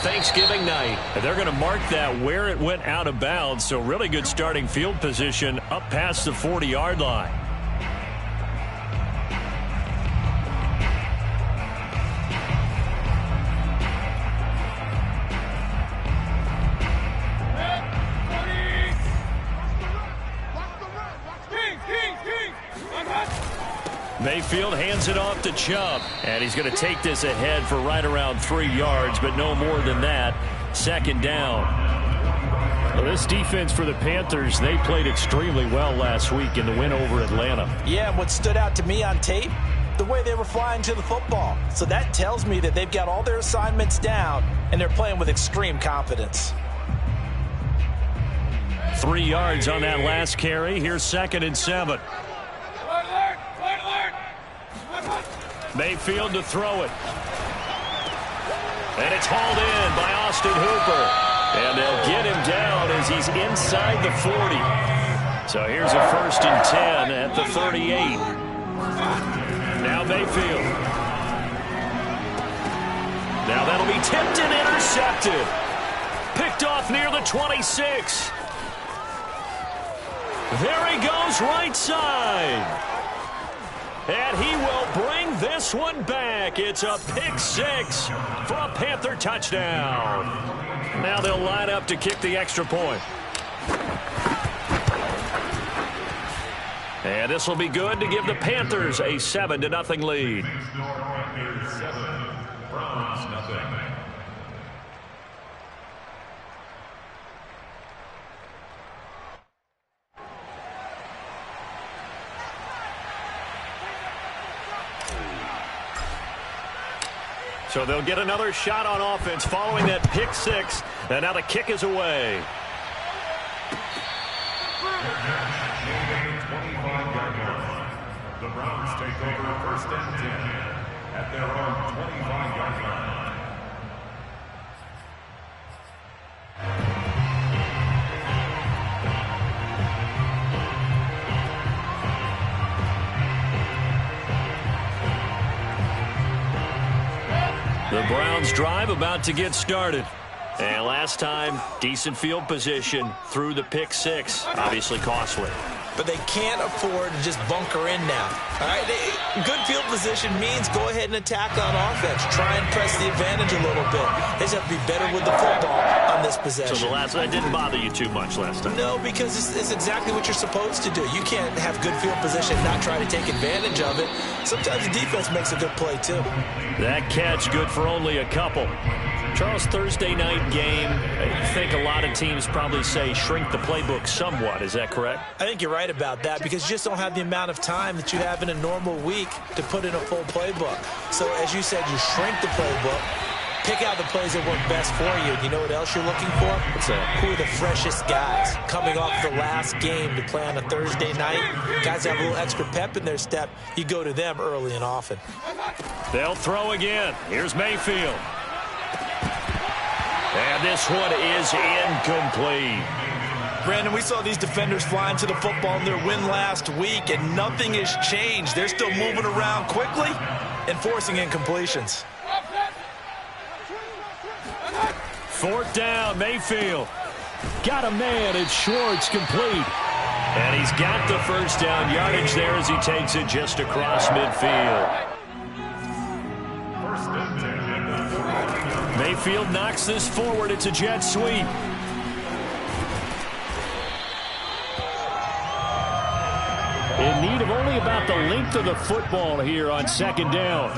Thanksgiving night. They're going to mark that where it went out of bounds, so really good starting field position up past the 40-yard line. Mayfield hands it off to Chubb, and he's going to take this ahead for right around 3 yards, but no more than that. Second down. Well, this defense for the Panthers, they played extremely well last week in the win over Atlanta. Yeah, and what stood out to me on tape, the way they were flying to the football. So that tells me that they've got all their assignments down, and they're playing with extreme confidence. 3 yards on that last carry. Here's 2nd and 7. Mayfield to throw it. And it's hauled in by Austin Hooper. And they'll get him down as he's inside the 40. So here's a 1st and 10 at the 38. Now Mayfield. Now that'll be tipped and intercepted. Picked off near the 26. There he goes right side. And he will bring this one back. It's a pick 6 for a Panther touchdown. Now they'll line up to kick the extra point. And this will be good to give the Panthers a 7-0 lead. So they'll get another shot on offense following that pick 6. And now the kick is away. The Browns take over 1st and 10 at their own 25-yard line. The Browns drive about to get started. And last time, decent field position through the pick 6. Obviously costly. But they can't afford to just bunker in now. All right, good field position means go ahead and attack on offense. Try and press the advantage a little bit. They just have to be better with the football on this possession. So that didn't bother you too much last time? No, because it's exactly what you're supposed to do. You can't have good field position and not try to take advantage of it. Sometimes the defense makes a good play, too. That catch good for only a couple. Charles, Thursday night game, I think a lot of teams probably say shrink the playbook somewhat. Is that correct? I think you're right about that because you just don't have the amount of time that you have in a normal week to put in a full playbook. So, as you said, you shrink the playbook, pick out the plays that work best for you. You know what else you're looking for? What's that? Who are the freshest guys coming off the last game to play on a Thursday night? Guys that have a little extra pep in their step. You go to them early and often. They'll throw again. Here's Mayfield. And this one is incomplete. Brandon, we saw these defenders flying to the football in their win last week, and nothing has changed. They're still moving around quickly and forcing incompletions. 4th down, Mayfield. Got a man, it's Schwartz, complete. And he's got the 1st down yardage there as he takes it just across midfield. Mayfield knocks this forward. It's a jet sweep. In need of only about the length of the football here on 2nd down.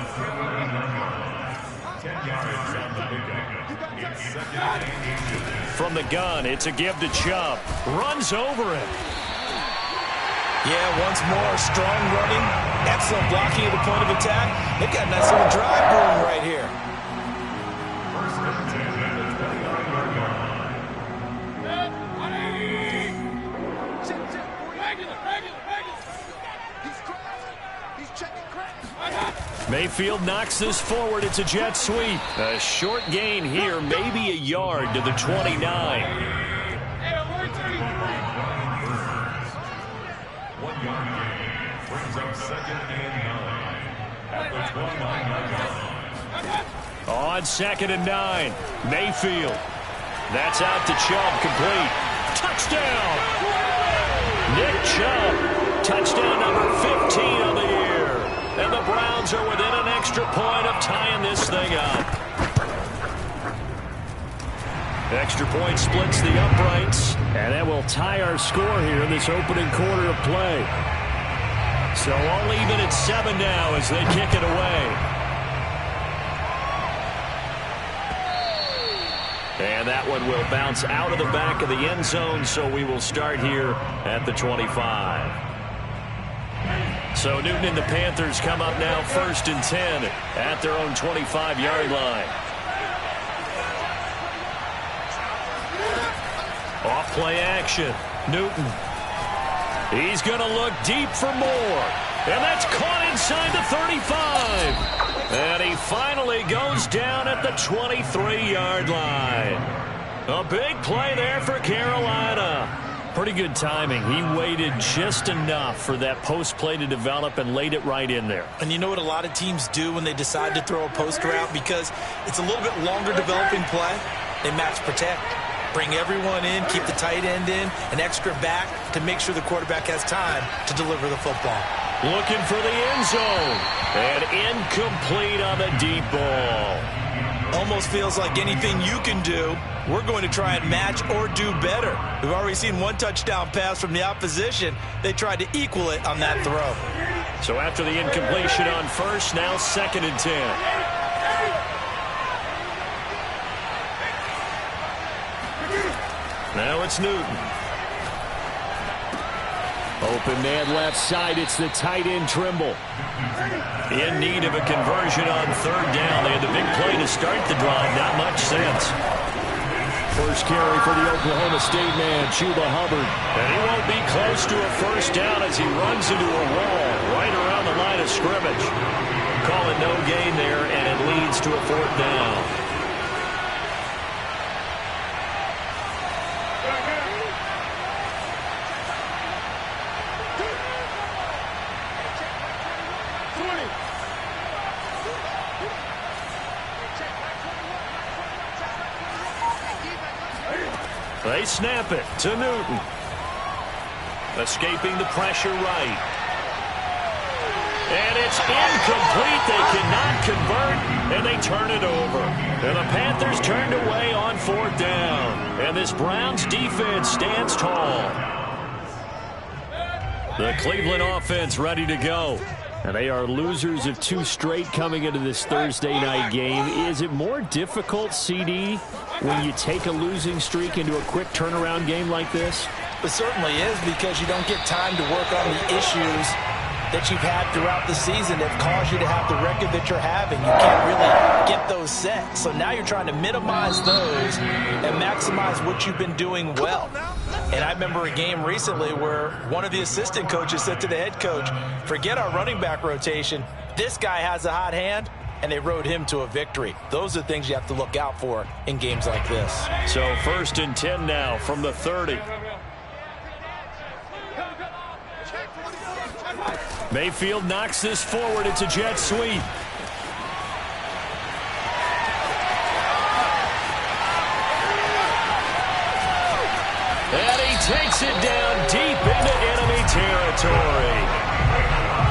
From the gun, it's a give to Chubb. Runs over him. Yeah, once more, strong running, excellent blocking at the point of attack. They've got a nice little drive going right here. Mayfield knocks this forward. It's a jet sweep. A short gain here, maybe a yard to the 29. 1 yard gain brings up 2nd and 9 at the 29-yard line. On 2nd and 9, Mayfield. That's out to Chubb, complete. Touchdown! Nick Chubb, touchdown number 15 on the year. And the Browns are within an extra point of tying this thing up. Extra point splits the uprights, and that will tie our score here in this opening quarter of play. So all even at 7 now as they kick it away. And that one will bounce out of the back of the end zone, so we will start here at the 25. So Newton and the Panthers come up now 1st and 10 at their own 25-yard line. Off play action. Newton. He's going to look deep for more. And that's caught inside the 35. And he finally goes down at the 23-yard line. A big play there for Carolina. Pretty good timing. He waited just enough for that post play to develop and laid it right in there. And you know what a lot of teams do when they decide to throw a post route? Because it's a little bit longer developing play. They match protect. Bring everyone in, keep the tight end in, an extra back to make sure the quarterback has time to deliver the football. Looking for the end zone. And incomplete on the deep ball. Almost feels like anything you can do, we're going to try and match or do better. We've already seen one touchdown pass from the opposition. They tried to equal it on that throw. So after the incompletion on first, now 2nd and 10. Now it's Newton. Open man left side. It's the tight end Trimble. In need of a conversion on 3rd down. They had the big play to start the drive. Not much sense. First carry for the Oklahoma State man, Chuba Hubbard. And he won't be close to a 1st down as he runs into a wall right around the line of scrimmage. Call it no gain there, and it leads to a 4th down. They snap it to Newton. Escaping the pressure right. And it's incomplete. They cannot convert, and they turn it over. And the Panthers turned away on 4th down. And this Browns defense stands tall. The Cleveland offense ready to go. And they are losers of 2 straight coming into this Thursday night game. Is it more difficult, CD, when you take a losing streak into a quick turnaround game like this? It certainly is, because you don't get time to work on the issues that you've had throughout the season that cause you to have the record that you're having. You can't really get those set. So now you're trying to minimize those and maximize what you've been doing well. And I remember a game recently where one of the assistant coaches said to the head coach, forget our running back rotation. This guy has a hot hand, and they rode him to a victory. Those are things you have to look out for in games like this. So 1st and 10 now from the 30. Mayfield knocks this forward. It's a jet sweep. And he takes it down deep into enemy territory.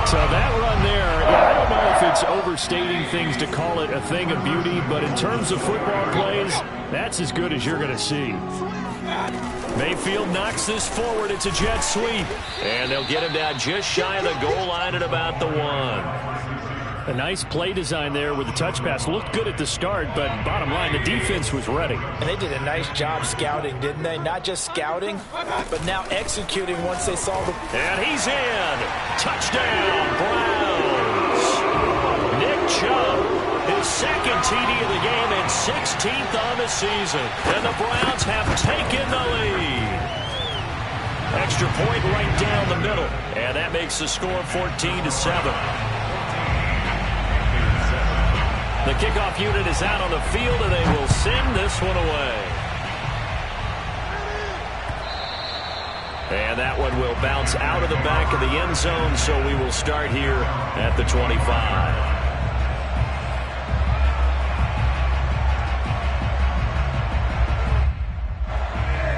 So that run there, I don't know if it's overstating things to call it a thing of beauty, but in terms of football plays, that's as good as you're going to see. Mayfield knocks this forward. It's a jet sweep. And they'll get him down just shy of the goal line at about the 1. A nice play design there with the touch pass. Looked good at the start, but bottom line, the defense was ready. And they did a nice job scouting, didn't they? Not just scouting, but now executing once they saw the... And he's in. Touchdown, Browns. Nick Chubb, his 2nd TD of the game and 16th on the season. And the Browns have taken the lead. Extra point right down the middle. And that makes the score 14-7. The kickoff unit is out on the field, and they will send this one away. And that one will bounce out of the back of the end zone, so we will start here at the 25.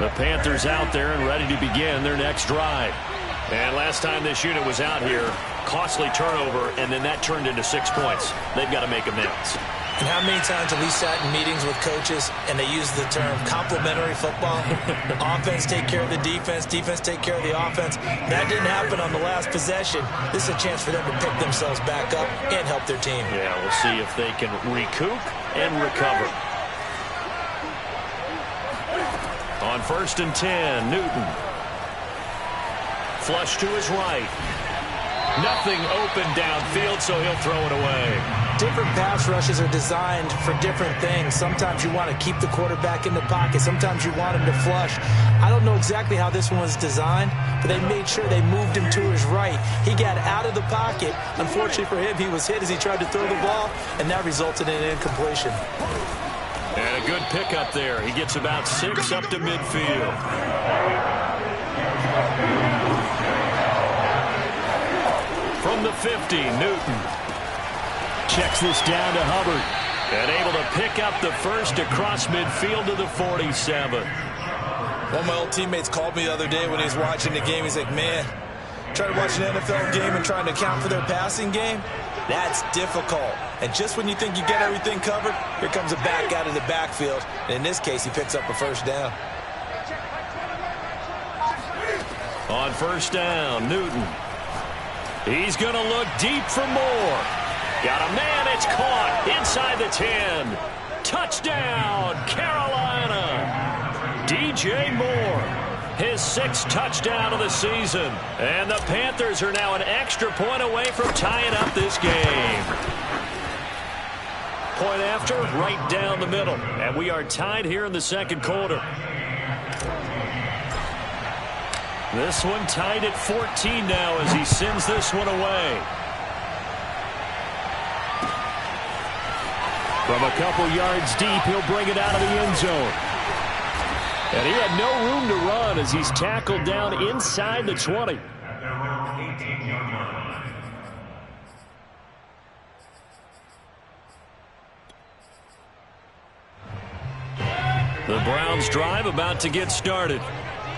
The Panthers out there and ready to begin their next drive. And last time this unit was out here, costly turnover, and then that turned into 6 points. They've got to make amends. And how many times have we sat in meetings with coaches and they use the term complementary football? Offense take care of the defense, defense take care of the offense. That didn't happen on the last possession. This is a chance for them to pick themselves back up and help their team. Yeah, we'll see if they can recoup and recover. On 1st and 10, Newton. Flush to his right. Nothing open downfield, so he'll throw it away. Different pass rushes are designed for different things. Sometimes you want to keep the quarterback in the pocket. Sometimes you want him to flush. I don't know exactly how this one was designed, but they made sure they moved him to his right. He got out of the pocket. Unfortunately for him, he was hit as he tried to throw the ball, and that resulted in an incompletion. And a good pickup there. He gets about 6 up to midfield. From the 50, Newton checks this down to Hubbard. And able to pick up the first across midfield to the 47. One of my old teammates called me the other day when he was watching the game. He's like, man, trying to watch an NFL game and trying to account for their passing game, that's difficult. And just when you think you get everything covered, here comes a back out of the backfield. And in this case, he picks up a first down. On 1st down, Newton. He's going to look deep for more. Got a man, it's caught inside the 10. Touchdown, Carolina. DJ Moore, his 6th touchdown of the season. And the Panthers are now an extra point away from tying up this game. Point after, right down the middle. And we are tied here in the 2nd quarter. This one tied at 14 now as he sends this one away. From a couple yards deep, he'll bring it out of the end zone. And he had no room to run as he's tackled down inside the 20. At their own 18-yard line. The Browns drive about to get started.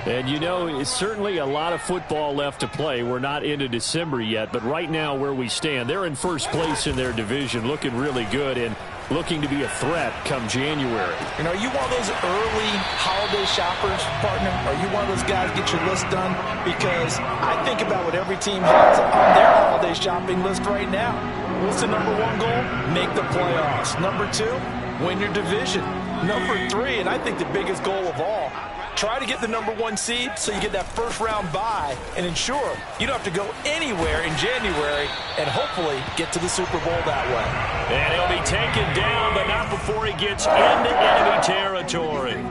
And, you know, it's certainly a lot of football left to play. We're not into December yet, but right now where we stand, they're in first place in their division, looking really good and looking to be a threat come January. And are you one of those early holiday shoppers, partner? Are you one of those guys get your list done? Because I think about what every team has on their holiday shopping list right now. What's the number 1 goal? Make the playoffs. Number 2, win your division. Number 3, and I think the biggest goal of all, try to get the number 1 seed so you get that first-round bye and ensure you don't have to go anywhere in January and hopefully get to the Super Bowl that way. And he'll be taken down, but not before he gets into enemy territory.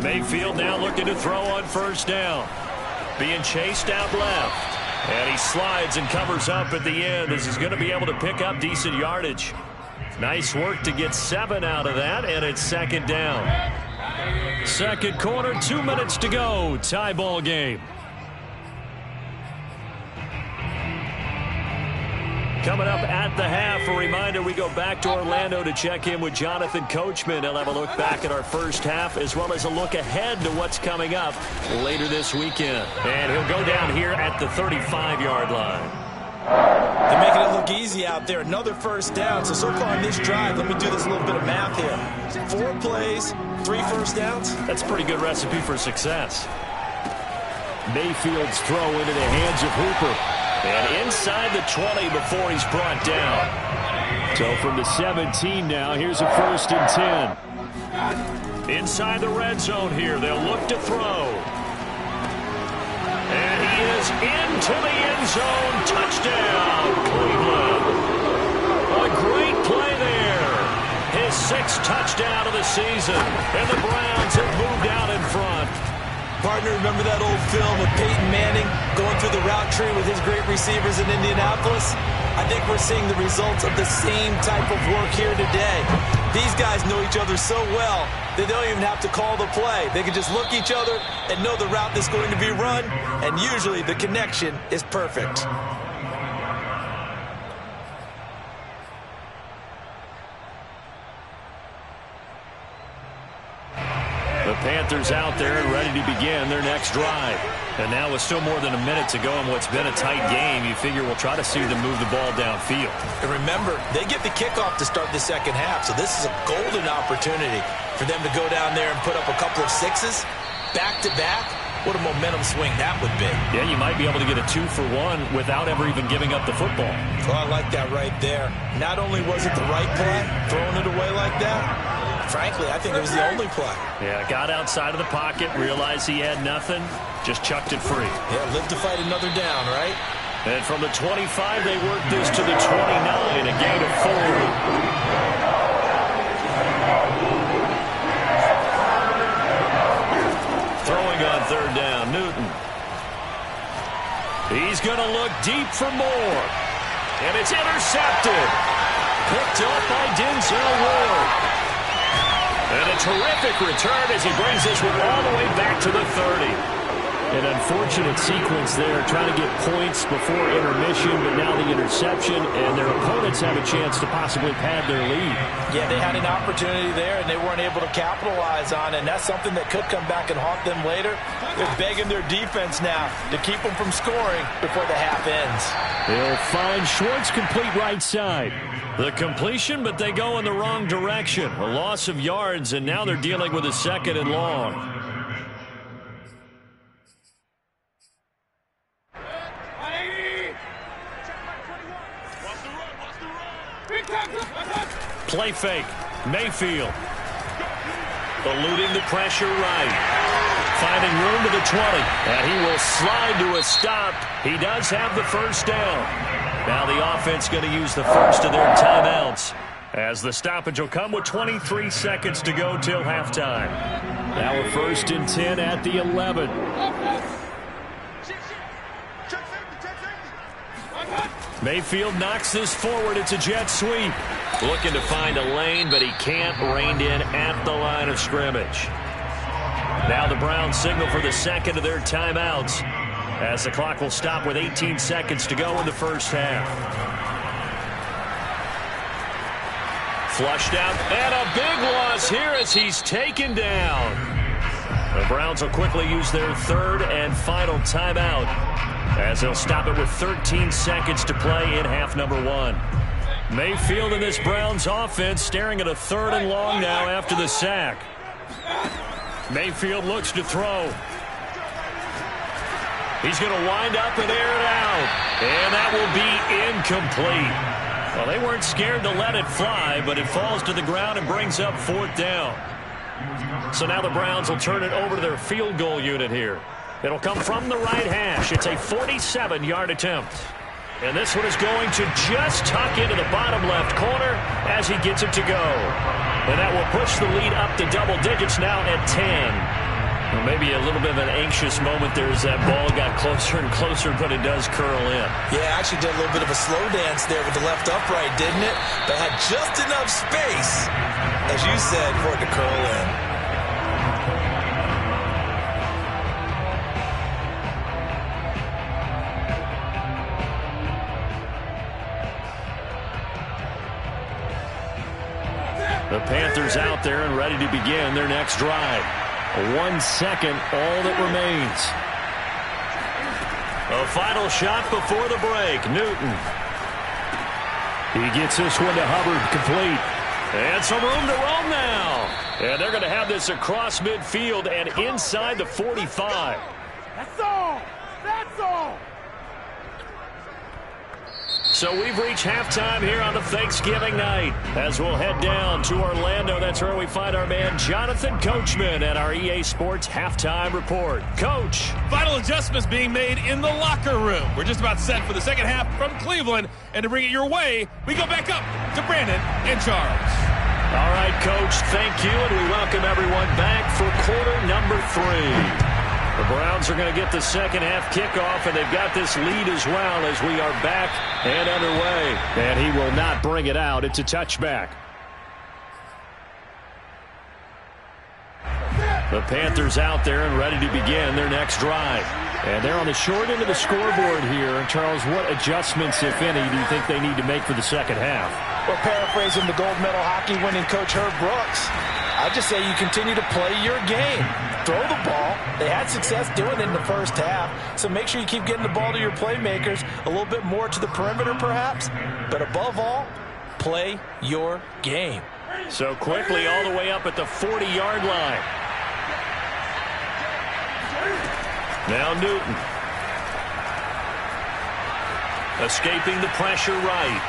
Mayfield now looking to throw on 1st down. Being chased out left. And he slides and covers up at the end as he's going to be able to pick up decent yardage. Nice work to get 7 out of that, and it's 2nd down. 2nd quarter, 2 minutes to go. Tie ball game. Coming up at the half, a reminder, we go back to Orlando to check in with Jonathan Coachman. He'll have a look back at our first half as well as a look ahead to what's coming up later this weekend. And he'll go down here at the 35-yard line. They're making it look easy out there. Another first down. So far in this drive, let me do this little bit of math here. 4 plays, 3 first downs. That's a pretty good recipe for success. Mayfield's throw into the hands of Hooper. And inside the 20 before he's brought down. So from the 17 now, here's a 1st and 10. Inside the red zone here, they'll look to throw. And he is into the end zone. Touchdown, Cleveland. A great play there. His 6th touchdown of the season. And the Browns have moved out in front. Partner, remember that old film of Peyton Manning going through the route tree with his great receivers in Indianapolis? I think we're seeing the results of the same type of work here today. These guys know each other so well that they don't even have to call the play. They can just look each other and know the route that's going to be run, and usually the connection is perfect. Panthers out there and ready to begin their next drive. And now with still more than a minute to go in what's been a tight game, you figure we'll try to see them move the ball downfield. And remember, they get the kickoff to start the second half, so this is a golden opportunity for them to go down there and put up a couple of sixes back-to-back. What a momentum swing that would be. Yeah, you might be able to get a 2-for-1 without ever even giving up the football. Well, I like that right there. Not only was it the right play, throwing it away like that, frankly, I think it was the only play. Yeah, got outside of the pocket, realized he had nothing, just chucked it free. Yeah, live to fight another down, right? And from the 25, they work this to the 29, a gain of 4. Throwing on third down, Newton. He's going to look deep for more. And it's intercepted. Picked up by Denzel Ward. And a terrific return as he brings this one all the way back to the 30. An unfortunate sequence there, trying to get points before intermission, but now the interception, and their opponents have a chance to possibly pad their lead. Yeah, they had an opportunity there, and they weren't able to capitalize on it, and that's something that could come back and haunt them later. They're begging their defense now to keep them from scoring before the half ends. They'll find Schwartz complete right side. The completion, but they go in the wrong direction. A loss of yards, and now they're dealing with a second and long. Play fake. Mayfield. Eluding the pressure right. Finding room to the 20. And he will slide to a stop. He does have the first down. Now the offense going to use the first of their timeouts, as the stoppage will come with 23 seconds to go till halftime. Now a 1st and 10 at the 11. Mayfield knocks this forward. It's a jet sweep. Looking to find a lane, but he can't. Reined in at the line of scrimmage. Now the Browns signal for the second of their timeouts, as the clock will stop with 18 seconds to go in the first half. Flushed out, and a big loss here as he's taken down. The Browns will quickly use their third and final timeout, as they'll stop it with 13 seconds to play in half number 1. Mayfield and this Browns offense staring at a 3rd and long now after the sack. Mayfield looks to throw. He's going to wind up and air it out. And that will be incomplete. Well, they weren't scared to let it fly, but it falls to the ground and brings up 4th down. So now the Browns will turn it over to their field goal unit here. It'll come from the right hash. It's a 47-yard attempt. And this one is going to just tuck into the bottom left corner as he gets it to go. And that will push the lead up to double digits now at 10. Well, maybe a little bit of an anxious moment there as that ball got closer and closer, but it does curl in. Yeah, actually did a little bit of a slow dance there with the left upright, didn't it? But had just enough space, as you said, for it to curl in. The Panthers out there and ready to begin their next drive. 1 second, all that remains. A final shot before the break. Newton. He gets this one to Hubbard, complete. And some room to roam now. And they're going to have this across midfield and inside the 45. That's all. That's all. So we've reached halftime here on the Thanksgiving night, as we'll head down to Orlando. That's where we find our man Jonathan Coachman at our EA Sports Halftime Report. Coach. Final adjustments being made in the locker room. We're just about set for the second half from Cleveland. And to bring it your way, we go back up to Brandon and Charles. All right, Coach, thank you, and we welcome everyone back for quarter number 3. The Browns are going to get the second half kickoff, and they've got this lead as well as we are back and underway. And he will not bring it out. It's a touchback. The Panthers out there and ready to begin their next drive. And they're on the short end of the scoreboard here. And Charles, what adjustments, if any, do you think they need to make for the second half? Well, paraphrasing the gold medal hockey winning coach Herb Brooks, I just say you continue to play your game. Throw the ball. They had success doing it in the first half. So make sure you keep getting the ball to your playmakers, a little bit more to the perimeter perhaps. But above all, play your game. So quickly all the way up at the 40-yard line. Now Newton. Escaping the pressure right.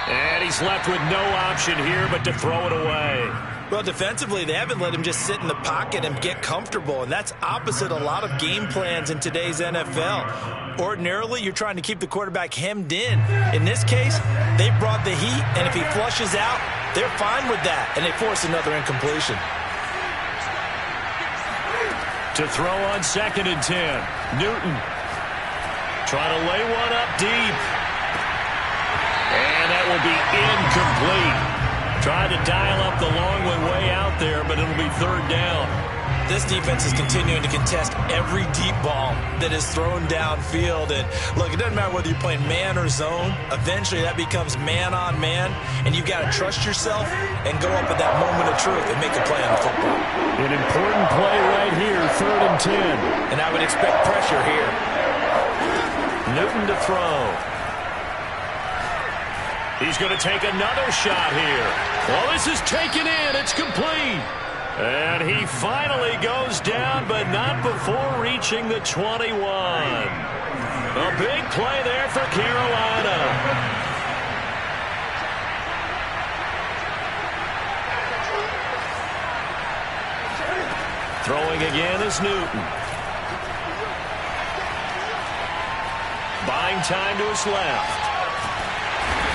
And he's left with no option here but to throw it away. Well, defensively, they haven't let him just sit in the pocket and get comfortable, and that's opposite a lot of game plans in today's NFL. Ordinarily, you're trying to keep the quarterback hemmed in. In this case, they brought the heat, and if he flushes out, they're fine with that, and they force another incompletion. To throw on 2nd and 10. Newton trying to lay one up deep. And that will be incomplete. Tried to dial up the long one way out there, but it'll be 3rd down. This defense is continuing to contest every deep ball that is thrown downfield. And look, it doesn't matter whether you're playing man or zone. Eventually, that becomes man on man, and you've got to trust yourself and go up at that moment of truth and make a play on the football. An important play right here, 3rd and 10. And I would expect pressure here. Newton to throw. He's going to take another shot here. Well, this is taken in. It's complete. And he finally goes down, but not before reaching the 21. A big play there for Carolina. Throwing again is Newton. Buying time to his left.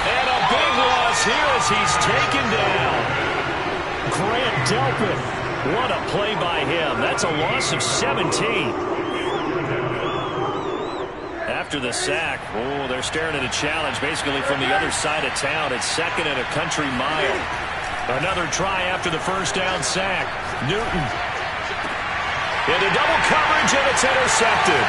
And a big loss here as he's taken down. Grant Delpit. What a play by him. That's a loss of 17. After the sack, oh, they're staring at a challenge basically from the other side of town. It's 2nd and a country mile. Another try after the first down sack. Newton. Into double coverage, and it's intercepted.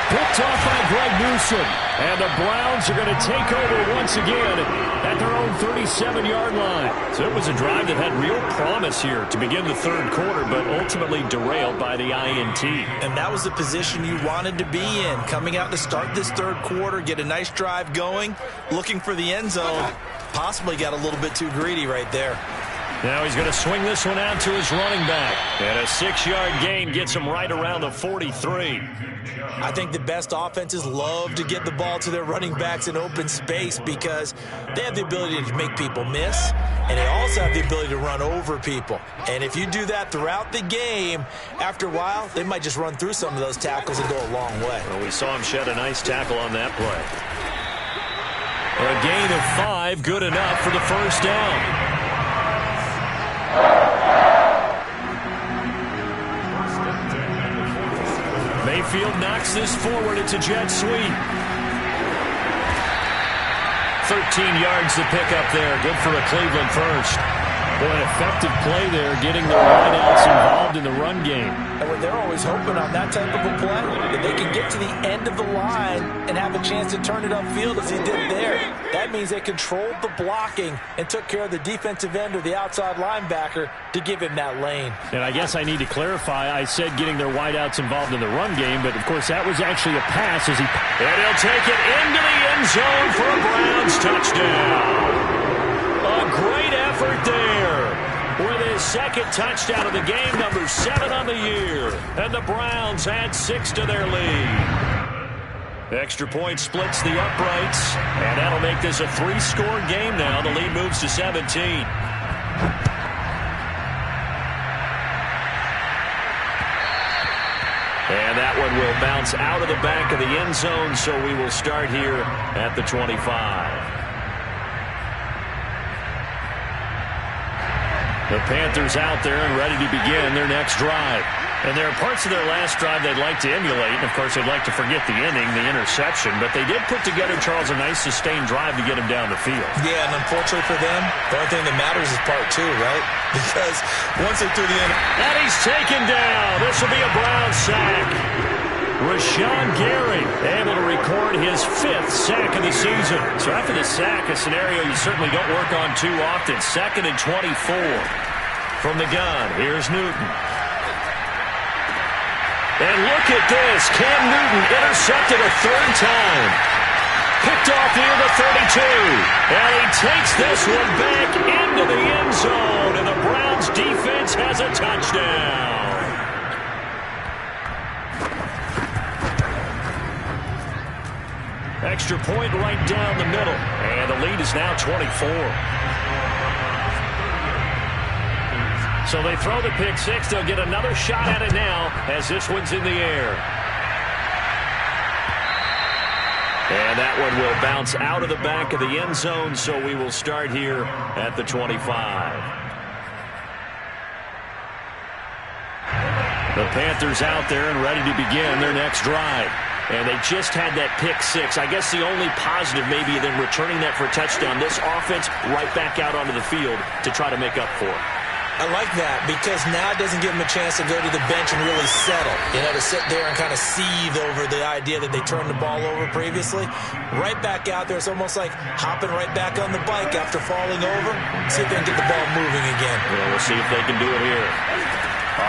Picked off by Greg Newsome. And the Browns are going to take over once again at their own 37-yard line. So it was a drive that had real promise here to begin the 3rd quarter, but ultimately derailed by the INT. And that was the position you wanted to be in. Coming out to start this 3rd quarter, get a nice drive going, looking for the end zone. Possibly got a little bit too greedy right there. Now he's going to swing this one out to his running back. And a 6-yard gain gets him right around the 43. I think the best offenses love to get the ball to their running backs in open space because they have the ability to make people miss, and they also have the ability to run over people. And if you do that throughout the game, after a while, they might just run through some of those tackles and go a long way. Well, we saw him shed a nice tackle on that play. A gain of 5, good enough for the first down. Mayfield knocks this forward. It's a jet sweep. 13 yards to pick up there. Good for a Cleveland first. Boy, an effective play there, getting the wideouts involved in the run game. And what they're always hoping on that type of a play, that they can get to the end of the line and have a chance to turn it upfield as he did there. That means they controlled the blocking and took care of the defensive end or the outside linebacker to give him that lane. And I guess I need to clarify, I said getting their wideouts involved in the run game, but of course that was actually a pass as he... And he'll take it into the end zone for a Browns touchdown. A great effort there with his 2nd touchdown of the game, number 7 on the year. And the Browns add 6 to their lead. Extra point splits the uprights, and that'll make this a 3-score game now. The lead moves to 17. And that one will bounce out of the back of the end zone, so we will start here at the 25. The Panthers out there and ready to begin their next drive. And there are parts of their last drive they'd like to emulate, and, of course, they'd like to forget the inning, the interception. But they did put together, Charles, a nice sustained drive to get him down the field. Yeah, and unfortunately for them, the only thing that matters is part two, right? Because once they threw the inning... And he's taken down. This will be a Brown sack. Rashawn Gary able to record his 5th sack of the season. So after the sack, a scenario you certainly don't work on too often. 2nd and 24. From the gun, here's Newton. And look at this. Cam Newton intercepted a 3rd time. Picked off near the 32. And he takes this one back into the end zone. And the Browns defense has a touchdown. Extra point right down the middle. And the lead is now 24. So they throw the pick six. They'll get another shot at it now as this one's in the air. And that one will bounce out of the back of the end zone, so we will start here at the 25. The Panthers out there and ready to begin their next drive. And they just had that pick six. I guess the only positive maybe them returning that for a touchdown. This offense right back out onto the field to try to make up for it. I like that because now it doesn't give them a chance to go to the bench and really settle. You know, to sit there and kind of seethe over the idea that they turned the ball over previously. Right back out there. It's almost like hopping right back on the bike after falling over. See if they can get the ball moving again. Well, we'll see if they can do it here.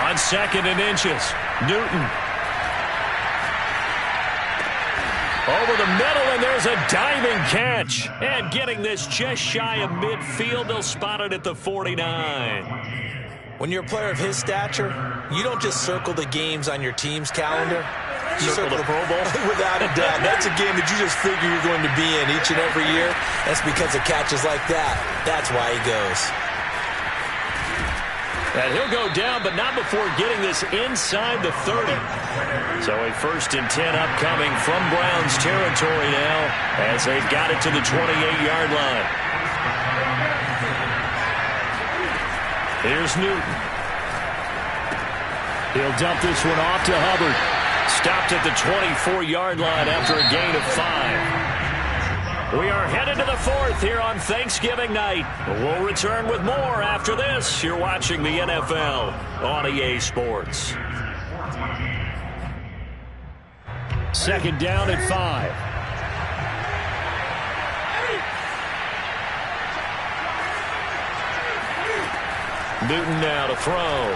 On 2nd and inches, Newton. Over the middle, and there's a diving catch. And getting this just shy of midfield, they'll spot it at the 49. When you're a player of his stature, you don't just circle the games on your team's calendar. You circle the Pro Bowl? Without a doubt. That's a game that you just figure you're going to be in each and every year. That's because of catches like that. That's why he goes. And he'll go down, but not before getting this inside the 30. So a 1st and 10 upcoming from Browns territory now as they've got it to the 28-yard line. Here's Newton. He'll dump this one off to Hubbard. Stopped at the 24-yard line after a gain of 5. We are headed to the 4th here on Thanksgiving night. We'll return with more after this. You're watching the NFL on EA Sports. 2nd down and 5. Newton now to throw.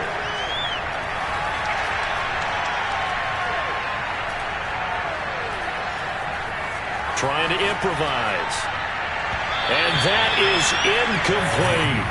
Trying to improvise. And that is incomplete.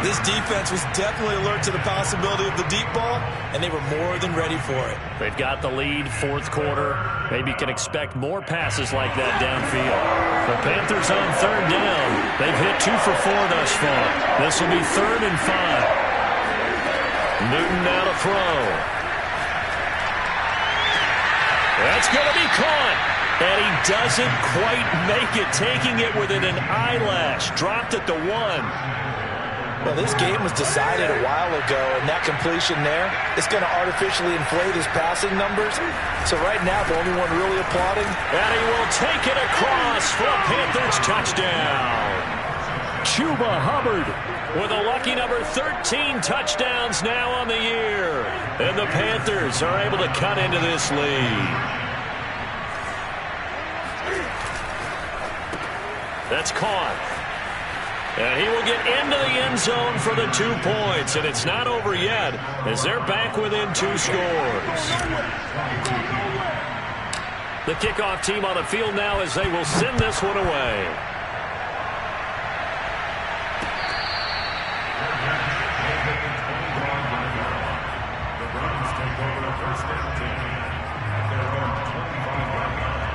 This defense was definitely alert to the possibility of the deep ball, and they were more than ready for it. They've got the lead, 4th quarter. Maybe can expect more passes like that downfield. The Panthers on 3rd down. They've hit 2 for 4 thus far. This will be 3rd and 5. Newton now to throw. That's going to be caught. And he doesn't quite make it, taking it within an eyelash. Dropped at the 1. Well, this game was decided a while ago, and that completion there is going to artificially inflate his passing numbers. So right now, the only one really applauding. And he will take it across for a Panthers touchdown. Chuba Hubbard with a lucky number 13 touchdowns now on the year. And the Panthers are able to cut into this lead. That's caught. And he will get into the end zone for the 2 points. And it's not over yet as they're back within 2 scores. The kickoff team on the field now as they will send this one away. The Browns take over the 1st and 10 at their own 25-yard line.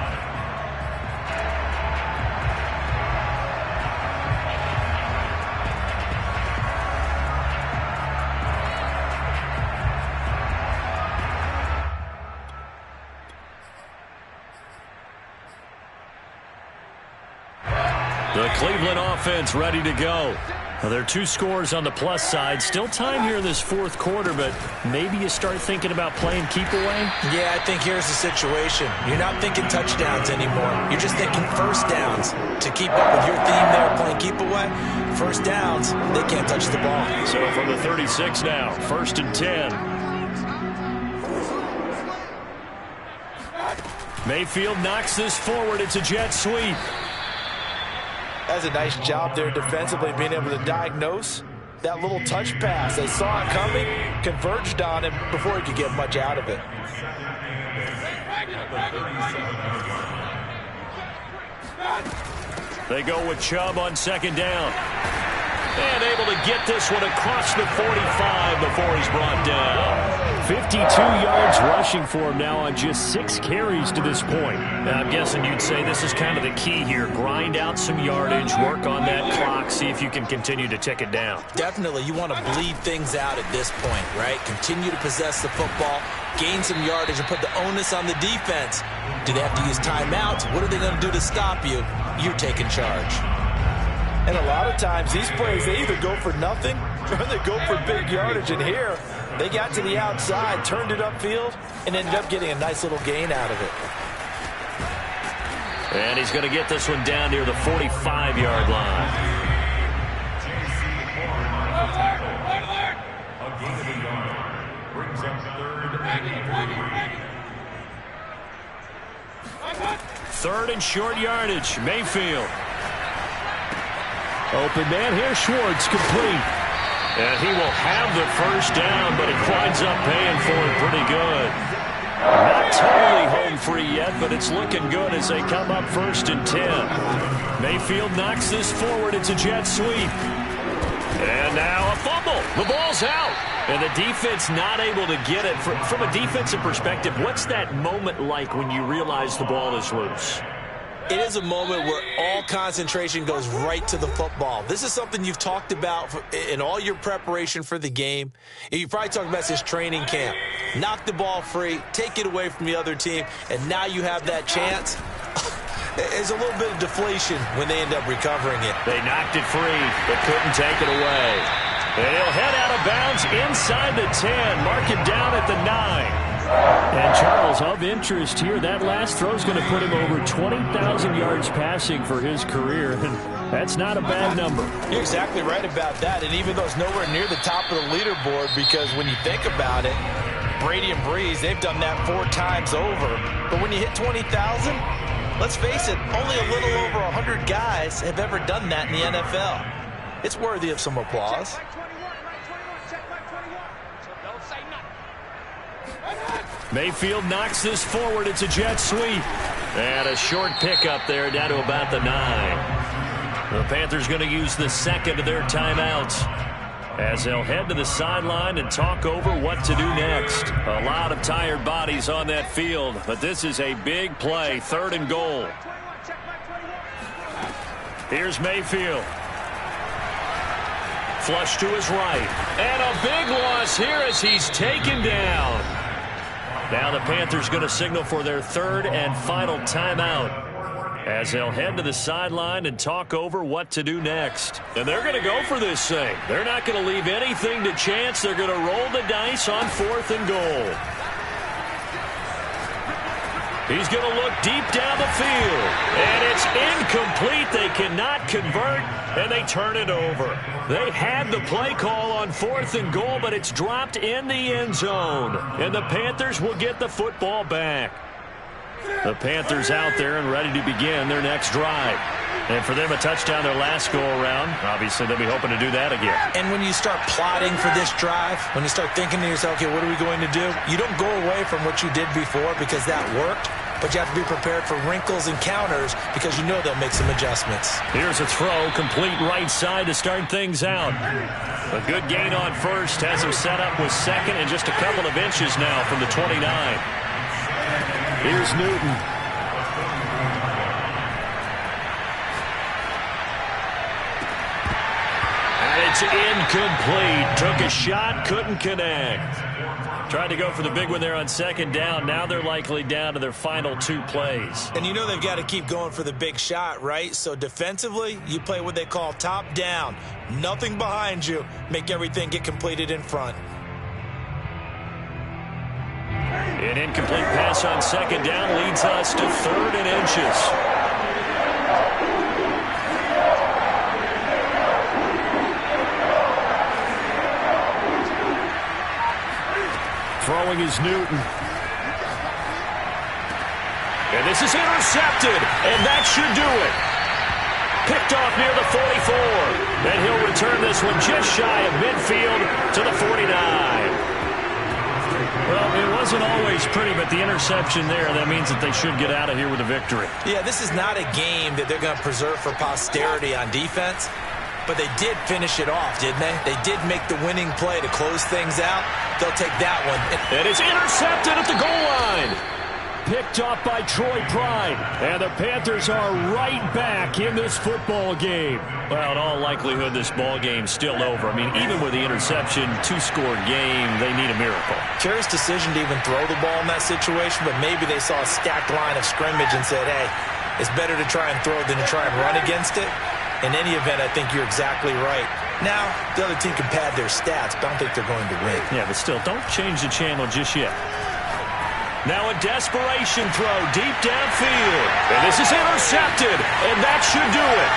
The Cleveland offense ready to go. Well, there are 2 scores on the plus side. Still time here in this fourth quarter, but maybe you start thinking about playing keep away? Yeah, I think here's the situation. You're not thinking touchdowns anymore. You're just thinking first downs. To keep up with your theme there, playing keep away, first downs, they can't touch the ball. So from the 36 now, 1st and 10. Mayfield knocks this forward. It's a jet sweep. That's a nice job there defensively, being able to diagnose that little touch pass. They saw it coming, converged on him before he could get much out of it. They go with Chubb on 2nd down. And able to get this one across the 45 before he's brought down. 52 yards rushing for him now on just 6 carries to this point. Now, I'm guessing you'd say this is kind of the key here. Grind out some yardage, work on that clock, see if you can continue to tick it down. Definitely, you want to bleed things out at this point, right? Continue to possess the football, gain some yardage, and put the onus on the defense. Do they have to use timeouts? What are they going to do to stop you? You're taking charge. And a lot of times, these plays, they either go for nothing or they go for big yardage. And here, they got to the outside, turned it upfield, and ended up getting a nice little gain out of it. And he's going to get this one down near the 45-yard line. J.C. Horn on the tackle. A gain of a yard. Brings up 3rd and 3. 3rd and short yardage. Mayfield. Open man here. Schwartz complete. And he will have the first down, but it winds up paying for it pretty good. Not totally home free yet, but it's looking good as they come up 1st and 10. Mayfield knocks this forward. It's a jet sweep. And now a fumble. The ball's out. And the defense not able to get it. From a defensive perspective, what's that moment like when you realize the ball is loose? It is a moment where all concentration goes right to the football. This is something you've talked about in all your preparation for the game. You probably talked about this training camp. Knock the ball free, take it away from the other team, and now you have that chance. There's a little bit of deflation when they end up recovering it. They knocked it free, but couldn't take it away. And he'll head out of bounds inside the 10. Mark it down at the 9. And Charles, of interest here, that last throw is going to put him over 20,000 yards passing for his career. And that's not a bad number. You're exactly right about that. And even though it's nowhere near the top of the leaderboard, because when you think about it, Brady and Breeze, they've done that 4 times over. But when you hit 20,000, let's face it, only a little over 100 guys have ever done that in the NFL. It's worthy of some applause. Mayfield knocks this forward. It's a jet sweep. And a short pickup there down to about the 9. The Panthers going to use the 2nd of their timeouts as they'll head to the sideline and talk over what to do next. A lot of tired bodies on that field, but this is a big play, 3rd and goal. Here's Mayfield. Flush to his right. And a big loss here as he's taken down. Now the Panthers going to signal for their 3rd and final timeout as they'll head to the sideline and talk over what to do next. And they're going to go for this thing. They're not going to leave anything to chance. They're going to roll the dice on 4th and goal. He's going to look deep down the field. And it's incomplete. They cannot convert, and they turn it over. They had the play call on 4th and goal, but it's dropped in the end zone. And the Panthers will get the football back. The Panthers out there and ready to begin their next drive. And for them, a touchdown their last go-around. Obviously, they'll be hoping to do that again. And when you start plotting for this drive, when you start thinking to yourself, okay, what are we going to do? You don't go away from what you did before because that worked, but you have to be prepared for wrinkles and counters because you know they'll make some adjustments. Here's a throw, complete right side to start things out. A good gain on 1st, has him set up with 2nd and just a couple of inches now from the 29. Here's Newton. And it's is incomplete. Took a shot, couldn't connect. Tried to go for the big one there on second down. Now they're likely down to their final 2 plays. And you know they've got to keep going for the big shot, right? So defensively, you play what they call top down. Nothing behind you. Make everything get completed in front. An incomplete pass on second down leads us to 3rd and inches. Throwing is Newton. And this is intercepted, and that should do it. Picked off near the 44. And he'll return this one just shy of midfield to the 49. Well, it wasn't always pretty, but the interception there, that means that they should get out of here with a victory. Yeah, this is not a game that they're going to preserve for posterity on defense, but they did finish it off, didn't they? They did make the winning play to close things out. They'll take that one. And it's intercepted at the goal line. Picked off by Troy Pride. And the Panthers are right back in this football game. Well, in all likelihood, this ball game's still over. I mean, even with the interception, 2-score game, they need a miracle. Curious decision to even throw the ball in that situation, but maybe they saw a stacked line of scrimmage and said, hey, it's better to try and throw than to try and run against it. In any event, I think you're exactly right. Now, the other team can pad their stats, but I don't think they're going to win. Yeah, but still, don't change the channel just yet. Now a desperation throw deep downfield. And this is intercepted, and that should do it.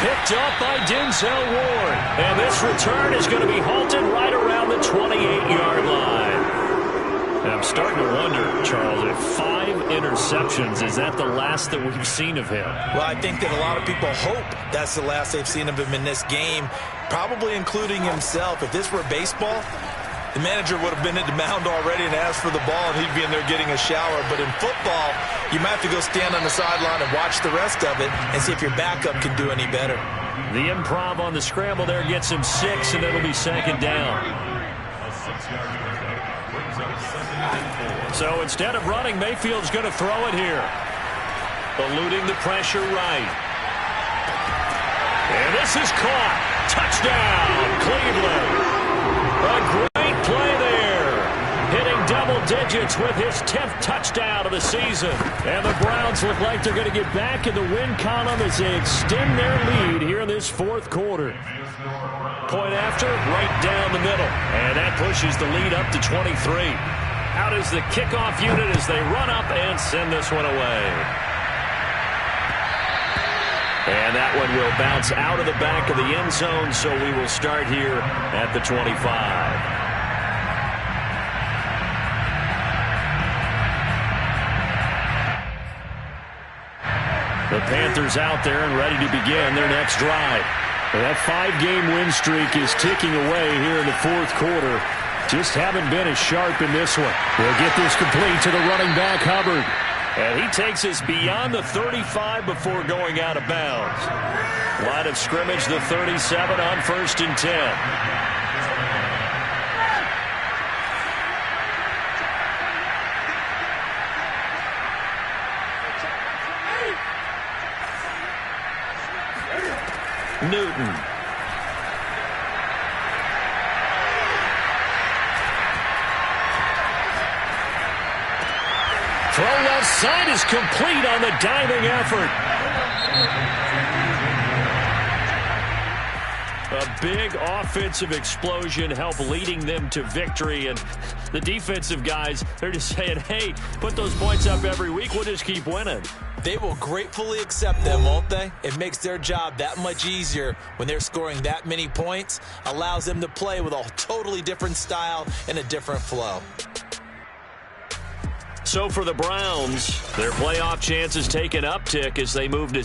Picked up by Denzel Ward. And this return is going to be halted right around the 28-yard line. And I'm starting to wonder, Charles, if 5 interceptions, is that the last that we've seen of him? Well, I think that a lot of people hope that's the last they've seen of him in this game, probably including himself. If this were baseball, the manager would have been at the mound already and asked for the ball, and he'd be in there getting a shower. But in football, you might have to go stand on the sideline and watch the rest of it and see if your backup can do any better. The improv on the scramble there gets him 6, and it'll be second down. A 6-yard pickup brings up 7 and 4. So instead of running, Mayfield's going to throw it here. Eluding the pressure right. And this is caught. Touchdown, Cleveland. A great play there. Hitting double digits with his 10th touchdown of the season. And the Browns look like they're going to get back in the win column as they extend their lead here in this 4th quarter. Point after, right down the middle. And that pushes the lead up to 23. Out is the kickoff unit as they run up and send this one away. And that one will bounce out of the back of the end zone, so we will start here at the 25. The Panthers out there and ready to begin their next drive. That 5-game win streak is ticking away here in the 4th quarter. Just haven't been as sharp in this one. We'll get this complete to the running back, Hubbard. And he takes us beyond the 35 before going out of bounds. Line of scrimmage, the 37 on 1st and 10. Newton. Throw left side is complete on the diving effort. A big offensive explosion helped leading them to victory. And the defensive guys, they're just saying, hey, put those points up every week. We'll just keep winning. They will gratefully accept them, won't they? It makes their job that much easier when they're scoring that many points. Allows them to play with a totally different style and a different flow. So for the Browns, their playoff chances take an uptick as they move to